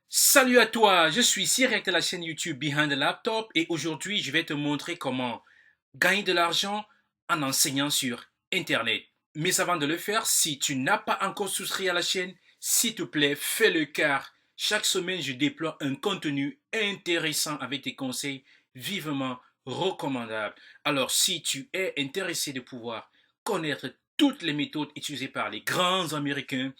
Salut à toi, je suis Cyril de la chaîne YouTube Behind the Laptop et aujourd'hui je vais te montrer comment gagner de l'argent en enseignant sur Internet. Mais avant de le faire, si tu n'as pas encore souscrit à la chaîne, s'il te plaît, fais-le car chaque semaine je déploie un contenu intéressant avec des conseils vivement recommandables. Alors si tu es intéressé de pouvoir connaître toutes les méthodes utilisées par les grands Américains,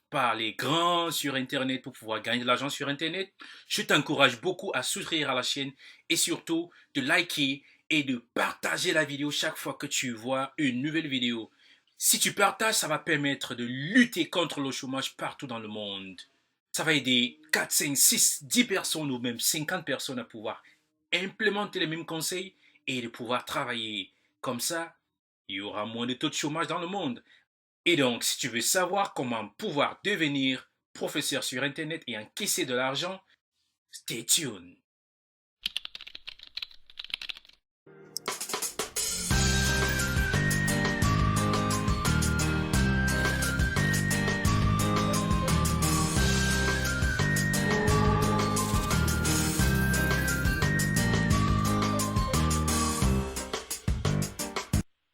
par les grands sur Internet pour pouvoir gagner de l'argent sur Internet, je t'encourage beaucoup à souscrire à la chaîne et surtout de liker et de partager la vidéo chaque fois que tu vois une nouvelle vidéo. Si tu partages, ça va permettre de lutter contre le chômage partout dans le monde. Ça va aider 4, 5, 6, 10 personnes ou même 50 personnes à pouvoir implémenter les mêmes conseils et de pouvoir travailler. Comme ça, il y aura moins de taux de chômage dans le monde. Et donc, si tu veux savoir comment pouvoir devenir professeur sur Internet et encaisser de l'argent, stay tuned.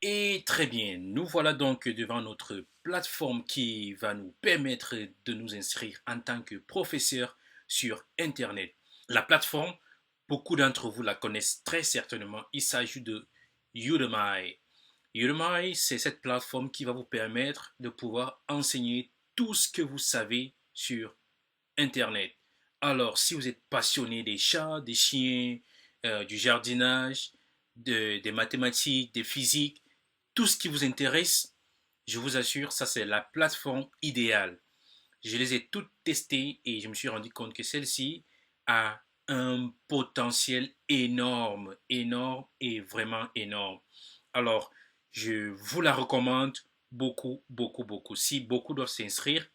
Et très bien, nous voilà donc devant notre plateforme qui va nous permettre de nous inscrire en tant que professeur sur Internet. La plateforme, beaucoup d'entre vous la connaissent très certainement. Il s'agit de Udemy. Udemy, c'est cette plateforme qui va vous permettre de pouvoir enseigner tout ce que vous savez sur Internet. Alors, si vous êtes passionné des chats, des chiens, du jardinage, des mathématiques, des physiques, tout ce qui vous intéresse, je vous assure, ça c'est la plateforme idéale. Je les ai toutes testées et je me suis rendu compte que celle-ci a un potentiel énorme, énorme et vraiment énorme. Alors, je vous la recommande beaucoup, beaucoup, beaucoup. Si beaucoup doivent s'inscrire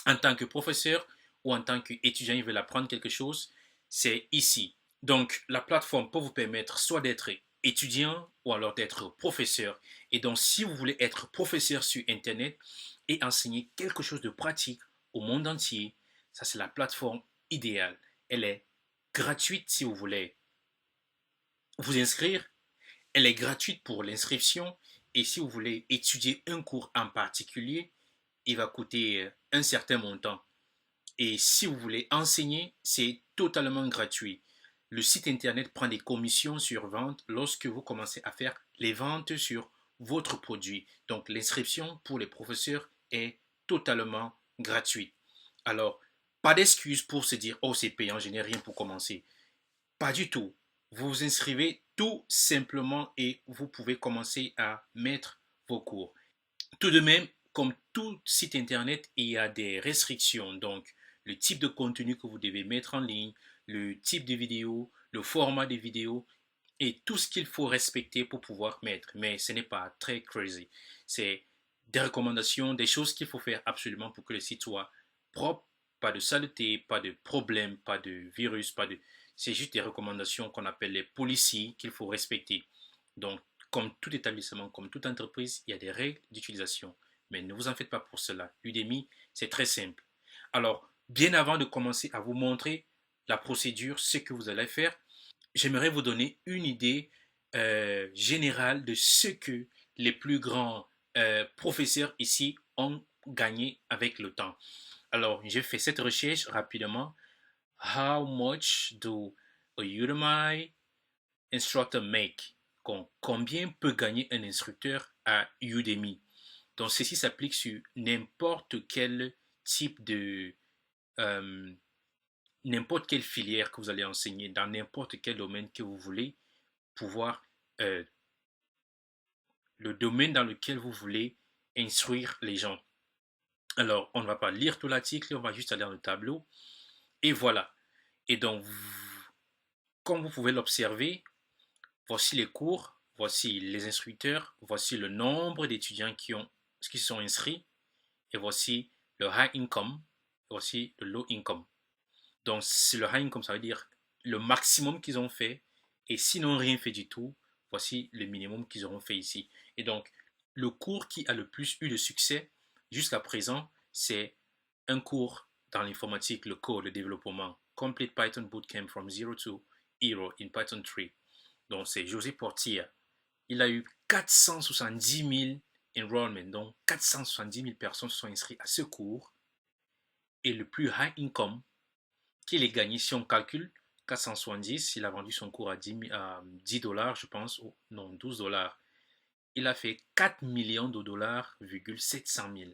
en tant que professeur ou en tant qu'étudiant, ils veulent apprendre quelque chose, c'est ici. Donc, la plateforme peut vous permettre soit d'être étudiant ou alors d'être professeur. Et donc, si vous voulez être professeur sur Internet et enseigner quelque chose de pratique au monde entier, ça c'est la plateforme idéale. Elle est gratuite si vous voulez vous inscrire. Elle est gratuite pour l'inscription. Et si vous voulez étudier un cours en particulier, il va coûter un certain montant. Et si vous voulez enseigner, c'est totalement gratuit. Le site internet prend des commissions sur vente lorsque vous commencez à faire les ventes sur votre produit. Donc l'inscription pour les professeurs est totalement gratuite. Alors, pas d'excuse pour se dire, oh c'est payant, je n'ai rien pour commencer. Pas du tout. Vous vous inscrivez tout simplement et vous pouvez commencer à mettre vos cours. Tout de même, comme tout site internet, il y a des restrictions. Donc, le type de contenu que vous devez mettre en ligne, le type de vidéo, le format des vidéos et tout ce qu'il faut respecter pour pouvoir mettre. Mais ce n'est pas très crazy. C'est des recommandations, des choses qu'il faut faire absolument pour que le site soit propre, pas de saleté, pas de problème, pas de virus, pas de... C'est juste des recommandations qu'on appelle les policies qu'il faut respecter. Donc, comme tout établissement, comme toute entreprise, il y a des règles d'utilisation. Mais ne vous en faites pas pour cela. Udemy, c'est très simple. Alors, bien avant de commencer à vous montrer la procédure, ce que vous allez faire, j'aimerais vous donner une idée générale de ce que les plus grands professeurs ici ont gagné avec le temps. Alors, j'ai fait cette recherche rapidement. How much do a Udemy instructor make? Combien peut gagner un instructeur à Udemy? Donc, ceci s'applique sur n'importe quel type de, euh, n'importe quelle filière que vous allez enseigner, dans n'importe quel domaine que vous voulez pouvoir, euh, le domaine dans lequel vous voulez instruire les gens. Alors, on ne va pas lire tout l'article, on va juste aller dans le tableau. Et voilà. Et donc, comme vous pouvez l'observer, voici les cours, voici les instructeurs, voici le nombre d'étudiants qui se sont inscrits, et voici le high income, voici le low income. Donc, c'est le high income, ça veut dire le maximum qu'ils ont fait, et s'ils n'ont rien fait du tout, voici le minimum qu'ils auront fait ici. Et donc, le cours qui a le plus eu de succès jusqu'à présent, c'est un cours dans l'informatique, le code, le développement. Complete Python Bootcamp from Zero to Hero in Python 3. Donc, c'est José Portilla. Il a eu 470 000 enrollments, donc 470 000 personnes se sont inscrites à ce cours. Et le plus high income qu'il ait gagné, si on calcule, 470, il a vendu son cours à 10 dollars, je pense, ou non, 12 dollars. Il a fait 4 millions de dollars, 700 000.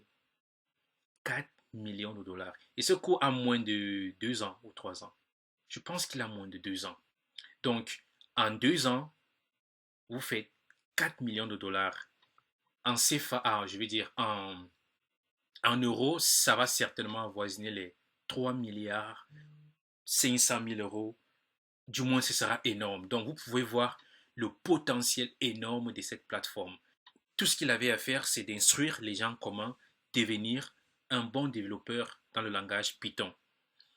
4 millions de dollars. Et ce cours a moins de 2 ans ou 3 ans. Je pense qu'il a moins de 2 ans. Donc, en 2 ans, vous faites 4 millions de dollars. En CFA, je veux dire, en euros, ça va certainement avoisiner les 3 milliards 500 000 euros. Du moins, ce sera énorme. Donc, vous pouvez voir le potentiel énorme de cette plateforme. Tout ce qu'il avait à faire, c'est d'instruire les gens comment devenir un bon développeur dans le langage Python.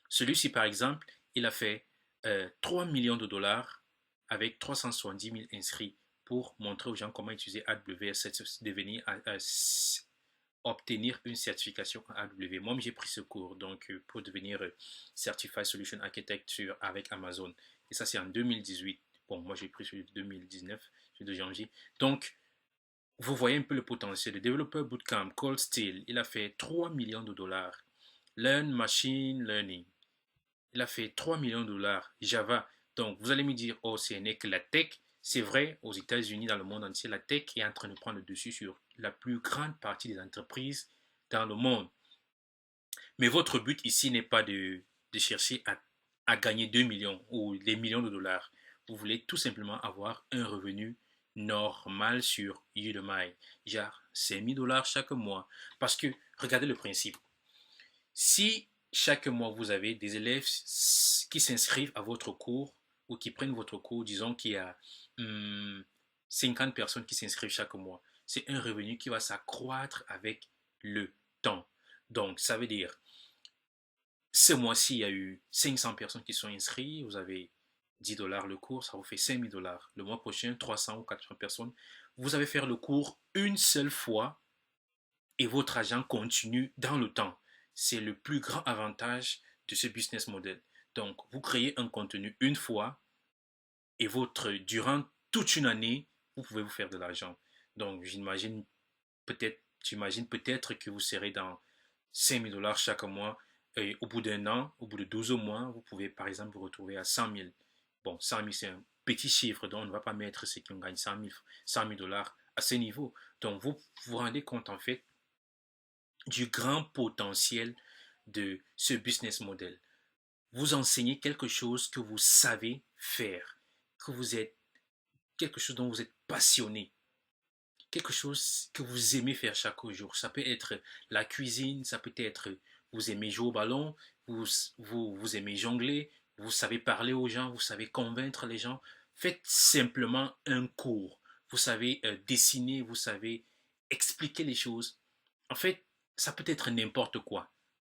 Celui-ci, par exemple, il a fait 3 millions de dollars avec 370 000 inscrits pour montrer aux gens comment utiliser AWS, devenir, obtenir une certification à AWS. Moi, j'ai pris ce cours donc, pour devenir Certified Solution Architect avec Amazon. Et ça, c'est en 2018. Bon, moi, j'ai pris celui de 2019, celui de janvier. Donc, vous voyez un peu le potentiel. Le développeur bootcamp, Cold Steel, il a fait 3 millions de dollars. Learn Machine Learning, il a fait 3 millions de dollars. Java, donc vous allez me dire, oh, ce n'est que la tech. C'est vrai, aux États-Unis, dans le monde entier, la tech est en train de prendre le dessus sur la plus grande partie des entreprises dans le monde. Mais votre but ici n'est pas de chercher à gagner 2 millions ou des millions de dollars. Vous voulez tout simplement avoir un revenu normal sur Udemy, genre 5 000 dollars chaque mois. Parce que, regardez le principe. Si chaque mois vous avez des élèves qui s'inscrivent à votre cours ou qui prennent votre cours, disons qu'il y a 50 personnes qui s'inscrivent chaque mois, c'est un revenu qui va s'accroître avec le temps. Donc, ça veut dire, ce mois-ci, il y a eu 500 personnes qui sont inscrites, vous avez 10 dollars le cours, ça vous fait 5 000 dollars. Le mois prochain, 300 ou 400 personnes. Vous avez fait le cours une seule fois et votre argent continue dans le temps. C'est le plus grand avantage de ce business model. Donc, vous créez un contenu une fois et durant toute une année, vous pouvez vous faire de l'argent. Donc, j'imagine peut-être que vous serez dans 5 000 dollars chaque mois. Et au bout d'un an, au bout de 12 mois, vous pouvez par exemple vous retrouver à 100 000. Bon, 100 000, c'est un petit chiffre, donc on ne va pas mettre ceux qui ont gagné 100 000 dollars à ce niveau. Donc, vous vous rendez compte en fait du grand potentiel de ce business model. Vous enseignez quelque chose que vous savez faire, que vous êtes quelque chose dont vous êtes passionné, quelque chose que vous aimez faire chaque jour. Ça peut être la cuisine, ça peut être vous aimez jouer au ballon, vous aimez jongler, vous savez parler aux gens, vous savez convaincre les gens. Faites simplement un cours. Vous savez dessiner, vous savez expliquer les choses. En fait, ça peut être n'importe quoi.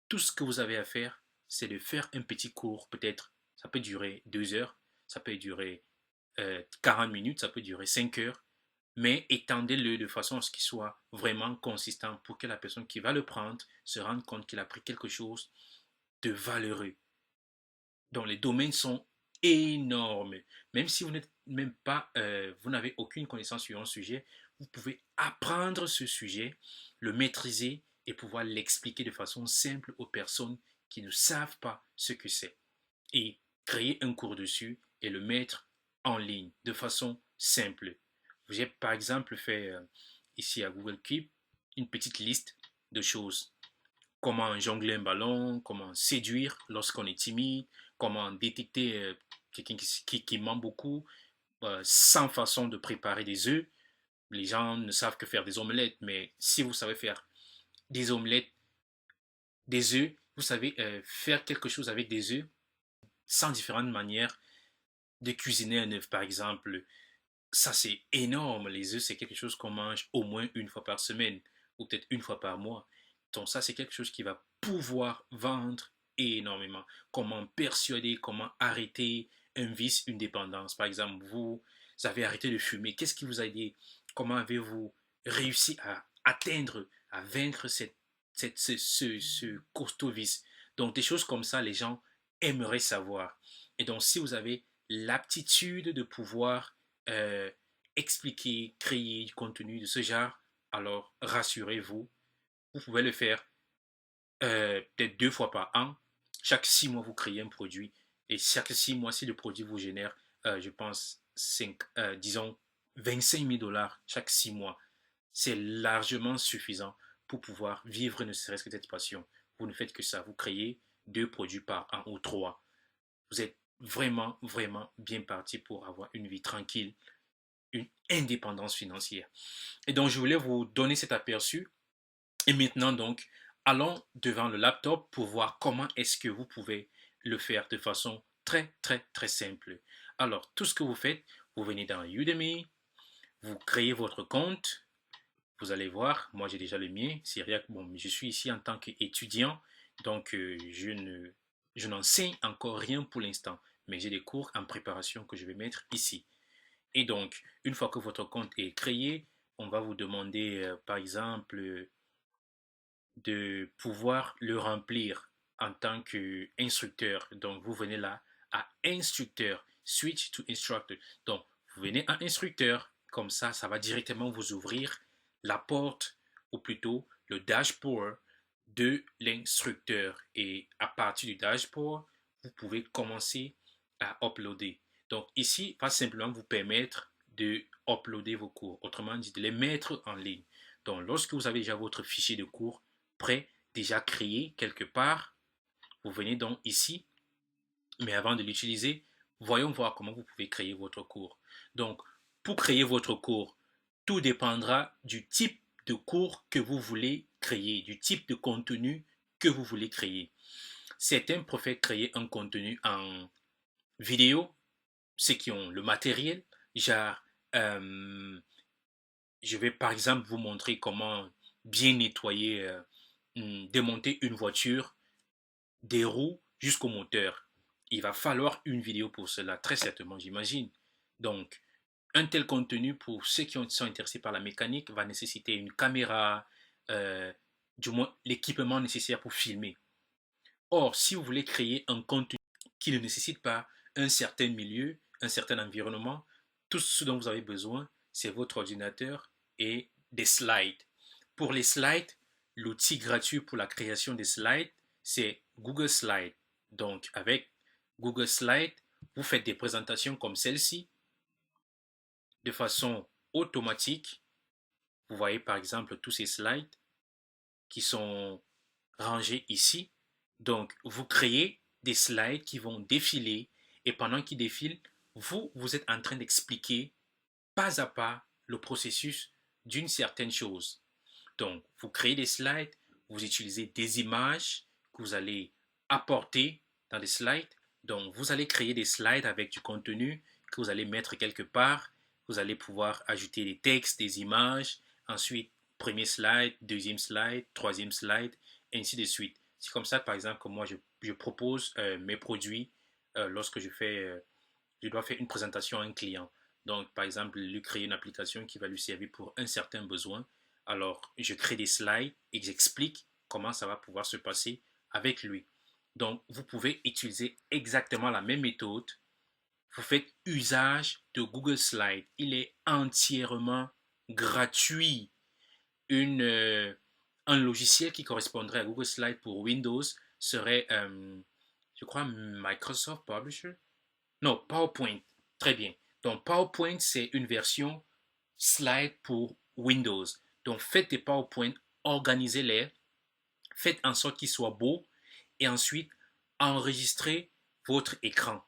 Tout ce que vous avez à faire, c'est de faire un petit cours. Peut-être, ça peut durer 2 heures, ça peut durer 40 minutes, ça peut durer 5 heures, mais étendez-le de façon à ce qu'il soit vraiment consistant pour que la personne qui va le prendre se rende compte qu'il a pris quelque chose de valeureux. Donc les domaines sont énormes. Même si vous n'êtes même pas, vous n'avez aucune connaissance sur un sujet, vous pouvez apprendre ce sujet, le maîtriser et pouvoir l'expliquer de façon simple aux personnes qui ne savent pas ce que c'est. Et créer un cours dessus et le mettre en ligne de façon simple. J'ai par exemple fait ici à Google Keep une petite liste de choses. Comment jongler un ballon, comment séduire lorsqu'on est timide, comment détecter quelqu'un qui ment beaucoup, 100 façons de préparer des œufs. Les gens ne savent que faire des omelettes, mais si vous savez faire des omelettes, des œufs, vous savez faire quelque chose avec des œufs, 100 différentes manières de cuisiner un œuf, par exemple. Ça, c'est énorme. Les œufs, c'est quelque chose qu'on mange au moins une fois par semaine ou peut-être une fois par mois. Donc ça, c'est quelque chose qui va pouvoir vendre énormément. Comment persuader, comment arrêter un vice, une dépendance. Par exemple, vous avez arrêté de fumer. Qu'est-ce qui vous a aidé? Comment avez-vous réussi à atteindre, à vaincre ce costaud vice? Donc des choses comme ça, les gens aimeraient savoir. Et donc si vous avez l'aptitude de pouvoir euh, expliquer, créer du contenu de ce genre, alors rassurez-vous, vous pouvez le faire peut-être 2 fois par an. Chaque 6 mois, vous créez un produit. Et chaque 6 mois, si le produit vous génère, je pense, disons, 25 000 dollars chaque 6 mois, c'est largement suffisant pour pouvoir vivre ne serait-ce que cette passion. Vous ne faites que ça. Vous créez 2 produits par an ou 3. Vous êtes vraiment, vraiment bien parti pour avoir une vie tranquille, une indépendance financière. Et donc, je voulais vous donner cet aperçu. Et maintenant, donc, allons devant le laptop pour voir comment est-ce que vous pouvez le faire de façon très, très, très simple. Alors, tout ce que vous faites, vous venez dans Udemy, vous créez votre compte. Vous allez voir, moi j'ai déjà le mien. C'est rien que bon, je suis ici en tant qu'étudiant, donc je n'enseigne encore rien pour l'instant, mais j'ai des cours en préparation que je vais mettre ici. Et donc, une fois que votre compte est créé, on va vous demander, par exemple, de pouvoir le remplir en tant qu'instructeur. Donc, vous venez là à instructeur, switch to instructor. Donc, vous venez à instructeur, comme ça va directement vous ouvrir la porte, ou plutôt le dashboard de l'instructeur. Et à partir du dashboard, vous pouvez commencer à uploader. Donc, ici, va simplement vous permettre de uploader vos cours, autrement dit, de les mettre en ligne. Donc, lorsque vous avez déjà votre fichier de cours, prêt, déjà créé quelque part. Vous venez donc ici, mais avant de l'utiliser, voyons voir comment vous pouvez créer votre cours. Donc, pour créer votre cours, tout dépendra du type de cours que vous voulez créer, du type de contenu que vous voulez créer. Certains préfèrent créer un contenu en vidéo, ceux qui ont le matériel, genre, euh, je vais par exemple vous montrer comment bien nettoyer, démonter une voiture des roues jusqu'au moteur. Il va falloir une vidéo pour cela, très certainement, j'imagine. Donc, un tel contenu pour ceux qui sont intéressés par la mécanique va nécessiter une caméra, euh, du moins l'équipement nécessaire pour filmer. Or, si vous voulez créer un contenu qui ne nécessite pas un certain milieu, un certain environnement, tout ce dont vous avez besoin, c'est votre ordinateur et des slides. Pour les slides, l'outil gratuit pour la création des slides, c'est Google Slides. Donc, avec Google Slides, vous faites des présentations comme celle-ci de façon automatique. Vous voyez par exemple tous ces slides qui sont rangés ici. Donc, vous créez des slides qui vont défiler et pendant qu'ils défilent, vous êtes en train d'expliquer pas à pas le processus d'une certaine chose. Donc, vous créez des slides, vous utilisez des images que vous allez apporter dans des slides. Donc, vous allez créer des slides avec du contenu que vous allez mettre quelque part. Vous allez pouvoir ajouter des textes, des images. Ensuite, premier slide, deuxième slide, troisième slide, et ainsi de suite. C'est comme ça, par exemple, que moi, je propose mes produits lorsque je dois faire une présentation à un client. Donc, par exemple, lui créer une application qui va lui servir pour un certain besoin. Alors, je crée des slides et j'explique comment ça va pouvoir se passer avec lui. Donc, vous pouvez utiliser exactement la même méthode. Vous faites usage de Google Slides. Il est entièrement gratuit. Un logiciel qui correspondrait à Google Slides pour Windows serait, je crois, Microsoft Publisher. Non, PowerPoint. Très bien. Donc, PowerPoint, c'est une version slide pour Windows. Donc, faites des PowerPoint, organisez-les, faites en sorte qu'ils soient beaux et ensuite enregistrez votre écran.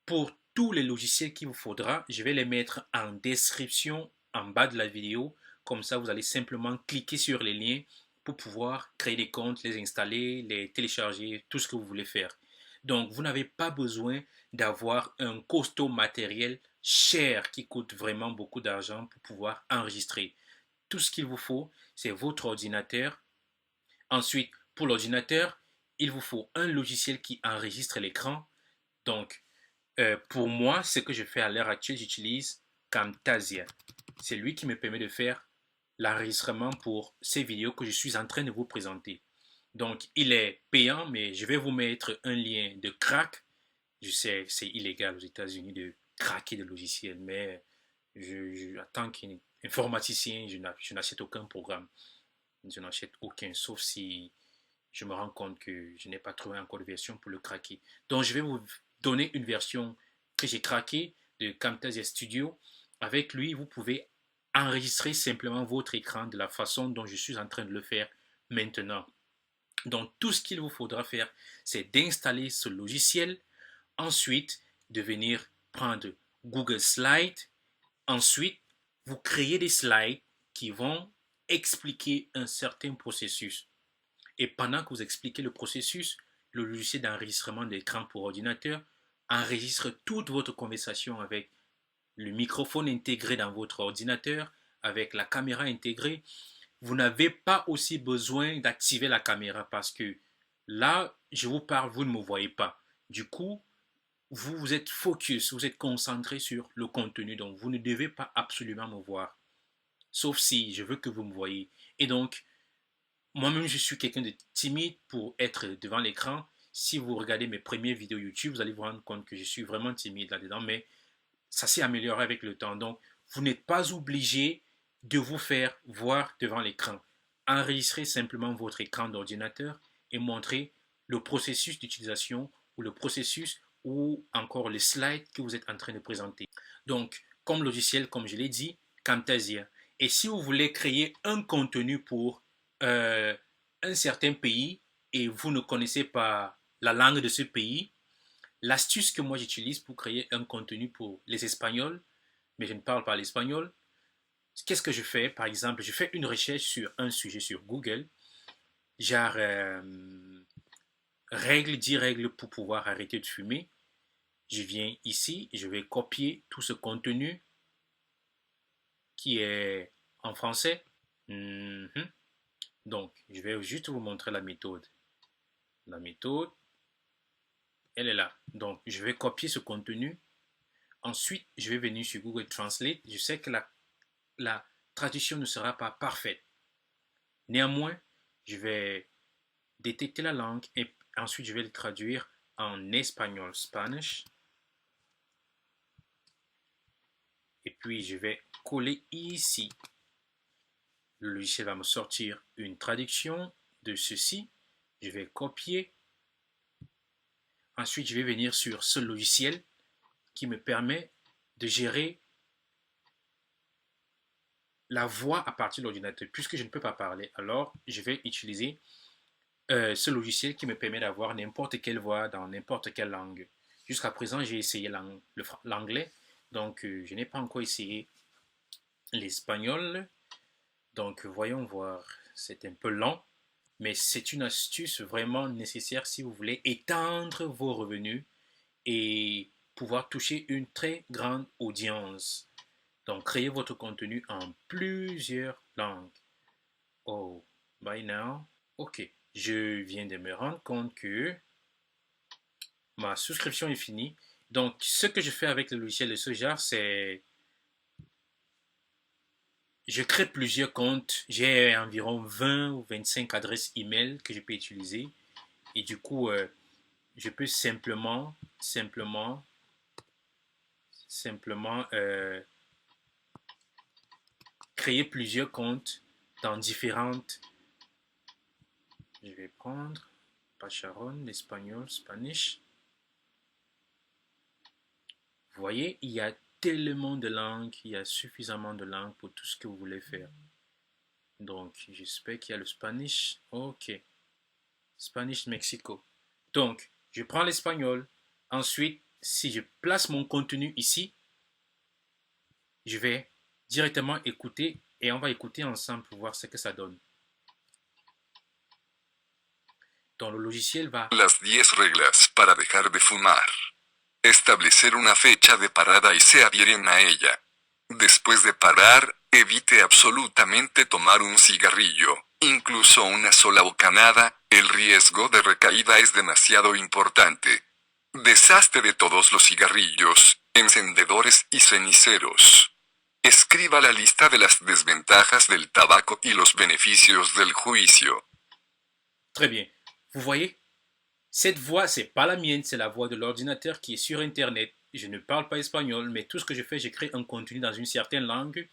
Pour tous les logiciels qu'il vous faudra, je vais les mettre en description en bas de la vidéo. Comme ça, vous allez simplement cliquer sur les liens pour pouvoir créer des comptes, les installer, les télécharger, tout ce que vous voulez faire. Donc, vous n'avez pas besoin d'avoir un costaud matériel cher qui coûte vraiment beaucoup d'argent pour pouvoir enregistrer. Tout ce qu'il vous faut, c'est votre ordinateur. Ensuite, pour l'ordinateur, il vous faut un logiciel qui enregistre l'écran. Donc, pour moi, ce que je fais à l'heure actuelle, j'utilise Camtasia. C'est lui qui me permet de faire l'enregistrement pour ces vidéos que je suis en train de vous présenter. Donc, il est payant, mais je vais vous mettre un lien de crack. Je sais, c'est illégal aux États-Unis de craquer des logiciels, mais en tant qu'informaticien, je n'achète aucun programme. Je n'achète aucun, sauf si je me rends compte que je n'ai pas trouvé encore de version pour le craquer. Donc, je vais vous donner une version que j'ai craquée de Camtasia Studio. Avec lui, vous pouvez enregistrer simplement votre écran de la façon dont je suis en train de le faire maintenant. Donc, tout ce qu'il vous faudra faire, c'est d'installer ce logiciel, ensuite de venir prendre Google Slides, ensuite vous créez des slides qui vont expliquer un certain processus. Et pendant que vous expliquez le processus, le logiciel d'enregistrement d'écran pour ordinateur enregistre toute votre conversation avec le microphone intégré dans votre ordinateur, avec la caméra intégrée. Vous n'avez pas aussi besoin d'activer la caméra parce que là, je vous parle, vous ne me voyez pas. Du coup, vous êtes focus, vous êtes concentré sur le contenu, donc vous ne devez pas absolument me voir, sauf si je veux que vous me voyez. Et donc, moi-même, je suis quelqu'un de timide pour être devant l'écran. Si vous regardez mes premières vidéos YouTube, vous allez vous rendre compte que je suis vraiment timide là-dedans, mais ça s'est amélioré avec le temps. Donc, vous n'êtes pas obligé de vous faire voir devant l'écran. Enregistrez simplement votre écran d'ordinateur et montrez le processus d'utilisation ou le processus ou encore les slides que vous êtes en train de présenter. Donc, comme logiciel, comme je l'ai dit, Camtasia. Et si vous voulez créer un contenu pour euh, un certain pays et vous ne connaissez pas la langue de ce pays, l'astuce que moi j'utilise pour créer un contenu pour les Espagnols, mais je ne parle pas l'espagnol, qu'est-ce que je fais? Par exemple, je fais une recherche sur un sujet sur Google, genre règles, 10 règles pour pouvoir arrêter de fumer. Je viens ici, je vais copier tout ce contenu qui est en français. Donc, je vais juste vous montrer la méthode. La méthode, elle est là. Donc, je vais copier ce contenu. Ensuite, je vais venir sur Google Translate. Je sais que la traduction ne sera pas parfaite. Néanmoins, je vais détecter la langue et ensuite je vais le traduire en espagnol, Spanish. Et puis, je vais coller ici. Le logiciel va me sortir une traduction de ceci. Je vais copier. Ensuite, je vais venir sur ce logiciel qui me permet de gérer la voix à partir de l'ordinateur. Puisque je ne peux pas parler, alors je vais utiliser ce logiciel qui me permet d'avoir n'importe quelle voix dans n'importe quelle langue. Jusqu'à présent, j'ai essayé l'anglais, donc je n'ai pas encore essayé l'espagnol. Donc voyons voir, c'est un peu lent, mais c'est une astuce vraiment nécessaire si vous voulez étendre vos revenus et pouvoir toucher une très grande audience. Donc créez votre contenu en plusieurs langues. Oh, by now, ok. Je viens de me rendre compte que ma souscription est finie. Donc, ce que je fais avec le logiciel de ce genre, c'est je crée plusieurs comptes. J'ai environ 20 ou 25 adresses email que je peux utiliser. Et du coup, je peux simplement créer plusieurs comptes dans différentes. Je vais prendre Pacharon, l'espagnol, Spanish. Vous voyez, il y a tellement de langues, il y a suffisamment de langues pour tout ce que vous voulez faire. Donc, j'espère qu'il y a le Spanish. Ok. Spanish Mexico. Donc, je prends l'espagnol. Ensuite, si je place mon contenu ici, je vais directement écouter et on va écouter ensemble pour voir ce que ça donne. Donc, le logiciel va... Las 10 reglas para dejar de fumar. Establecer una fecha de parada y se adhieren a ella. Después de parar, evite absolutamente tomar un cigarrillo, incluso una sola bocanada, el riesgo de recaída es demasiado importante. Deshazte de todos los cigarrillos, encendedores y ceniceros. Escriba la lista de las desventajas del tabaco y los beneficios del juicio. Très bien. Vous voyez, cette voix, c'est pas la mienne, c'est la voix de l'ordinateur qui est sur Internet. Je ne parle pas espagnol, mais tout ce que je fais, je crée un contenu dans une certaine langue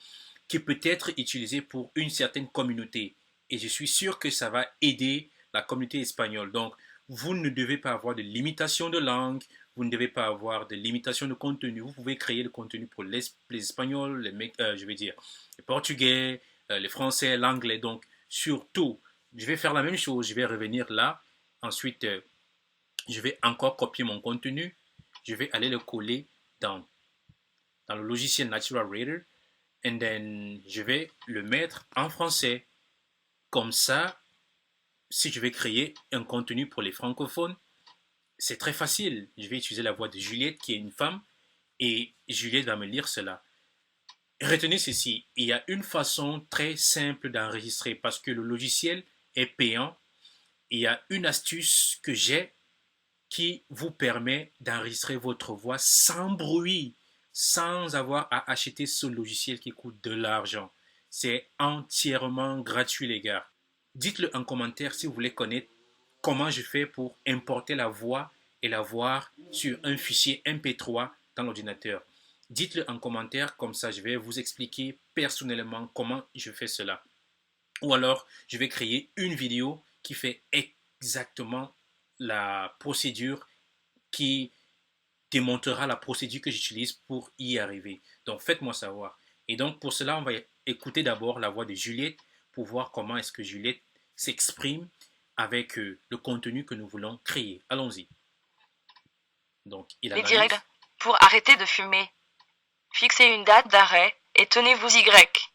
qui peut être utilisé pour une certaine communauté. Et je suis sûr que ça va aider la communauté espagnole. Donc, vous ne devez pas avoir de limitation de langue, vous ne devez pas avoir de limitation de contenu. Vous pouvez créer le contenu pour les Espagnols, je vais dire, les Portugais, les Français, l'anglais. Donc, surtout, je vais faire la même chose. Je vais revenir là. Ensuite, je vais encore copier mon contenu. Je vais aller le coller dans, dans le logiciel Natural Reader. And then, je vais le mettre en français. Comme ça, si je vais créer un contenu pour les francophones, c'est très facile. Je vais utiliser la voix de Juliette, qui est une femme, et Juliette va me lire cela. Retenez ceci, il y a une façon très simple d'enregistrer parce que le logiciel est payant. Il y a une astuce que j'ai qui vous permet d'enregistrer votre voix sans bruit, sans avoir à acheter ce logiciel qui coûte de l'argent. C'est entièrement gratuit, les gars. Dites-le en commentaire si vous voulez connaître comment je fais pour importer la voix et la voir sur un fichier MP3 dans l'ordinateur. Dites-le en commentaire, comme ça je vais vous expliquer personnellement comment je fais cela. Ou alors, je vais créer une vidéo qui fait exactement la procédure, qui démontrera la procédure que j'utilise pour y arriver. Donc, faites-moi savoir. Et donc, pour cela, on va écouter d'abord la voix de Juliette pour voir comment est-ce que Juliette s'exprime avec le contenu que nous voulons créer. Allons-y. Donc, il analyse. Les directs pour arrêter de fumer. Fixez une date d'arrêt et tenez-vous Y.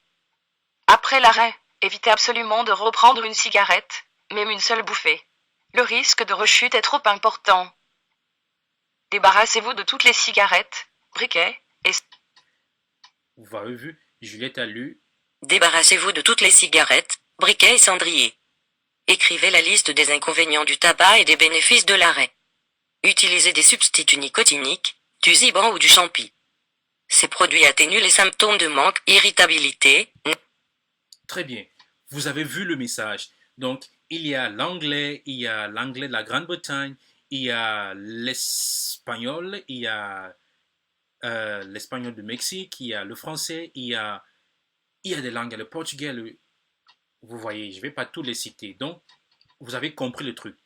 Après l'arrêt, évitez absolument de reprendre une cigarette, même une seule bouffée. Le risque de rechute est trop important. Débarrassez-vous de toutes les cigarettes, briquets et... Vous avez vu, Juliette a lu. Débarrassez-vous de toutes les cigarettes, briquets et cendriers. Écrivez la liste des inconvénients du tabac et des bénéfices de l'arrêt. Utilisez des substituts nicotiniques, du Ziban ou du Champi. Ces produits atténuent les symptômes de manque, irritabilité. Très bien. Vous avez vu le message. Donc, il y a l'anglais, il y a l'anglais de la Grande-Bretagne, il y a l'espagnol, il y a l'espagnol du Mexique, il y a le français, il y a des langues, le portugais, vous voyez, je ne vais pas tous les citer. Donc, vous avez compris le truc.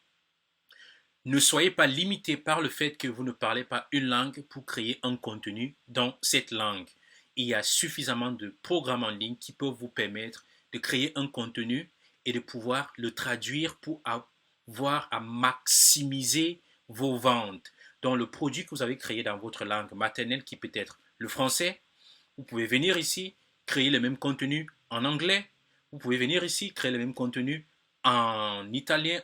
Ne soyez pas limité par le fait que vous ne parlez pas une langue pour créer un contenu dans cette langue. Il y a suffisamment de programmes en ligne qui peuvent vous permettre de créer un contenu et de pouvoir le traduire pour avoir à maximiser vos ventes. Donc, le produit que vous avez créé dans votre langue maternelle, qui peut être le français, vous pouvez venir ici, créer le même contenu en anglais. Vous pouvez venir ici, créer le même contenu en italien,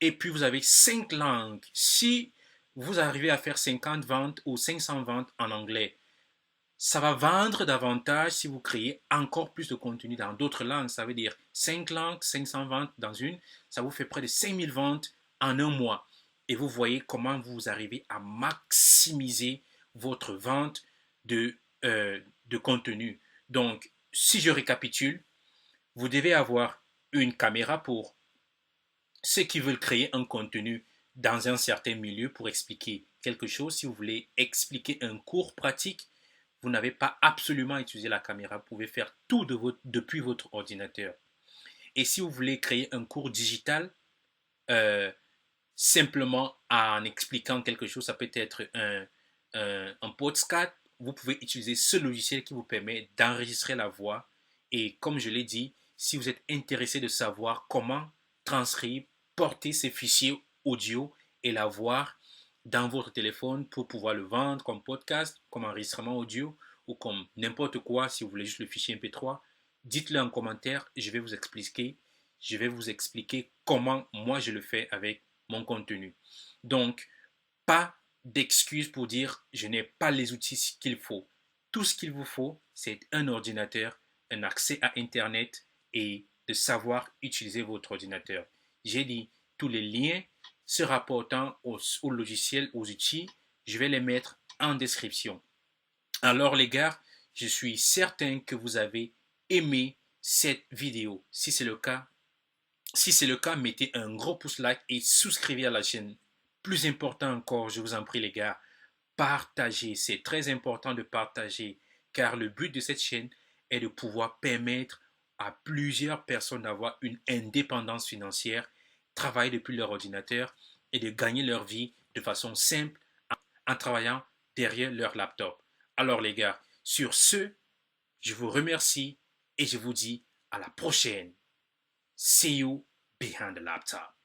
et puis vous avez 5 langues. Si vous arrivez à faire 50 ventes ou 500 ventes en anglais, ça va vendre davantage si vous créez encore plus de contenu dans d'autres langues. Ça veut dire 5 langues, 500 ventes dans une, ça vous fait près de 5000 ventes en un mois. Et vous voyez comment vous arrivez à maximiser votre vente de contenu. Donc, si je récapitule, vous devez avoir une caméra pour ceux qui veulent créer un contenu dans un certain milieu pour expliquer quelque chose. Si vous voulez expliquer un cours pratique, vous n'avez pas absolument à utiliser la caméra. Vous pouvez faire tout depuis votre ordinateur. Et si vous voulez créer un cours digital, simplement en expliquant quelque chose, ça peut être un podcast, vous pouvez utiliser ce logiciel qui vous permet d'enregistrer la voix. Et comme je l'ai dit, si vous êtes intéressé de savoir comment transcrire, porter ces fichiers audio et l'avoir dans votre téléphone pour pouvoir le vendre comme podcast, comme enregistrement audio ou comme n'importe quoi, si vous voulez juste le fichier MP3, dites-le en commentaire, je vais vous expliquer. Je vais vous expliquer comment moi je le fais avec mon contenu. Donc, pas d'excuses pour dire je n'ai pas les outils qu'il faut. Tout ce qu'il vous faut, c'est un ordinateur, un accès à Internet et de savoir utiliser votre ordinateur. J'ai dit tous les liens se rapportant au logiciel, aux outils, je vais les mettre en description. Alors les gars, je suis certain que vous avez aimé cette vidéo. Si c'est le cas, Si c'est le cas, mettez un gros pouce like et souscrivez à la chaîne. Plus important encore, je vous en prie les gars, partagez. C'est très important de partager car le but de cette chaîne est de pouvoir permettre à plusieurs personnes d'avoir une indépendance financière, travailler depuis leur ordinateur et de gagner leur vie de façon simple en travaillant derrière leur laptop. Alors les gars, sur ce, je vous remercie et je vous dis à la prochaine. See you behind the laptop.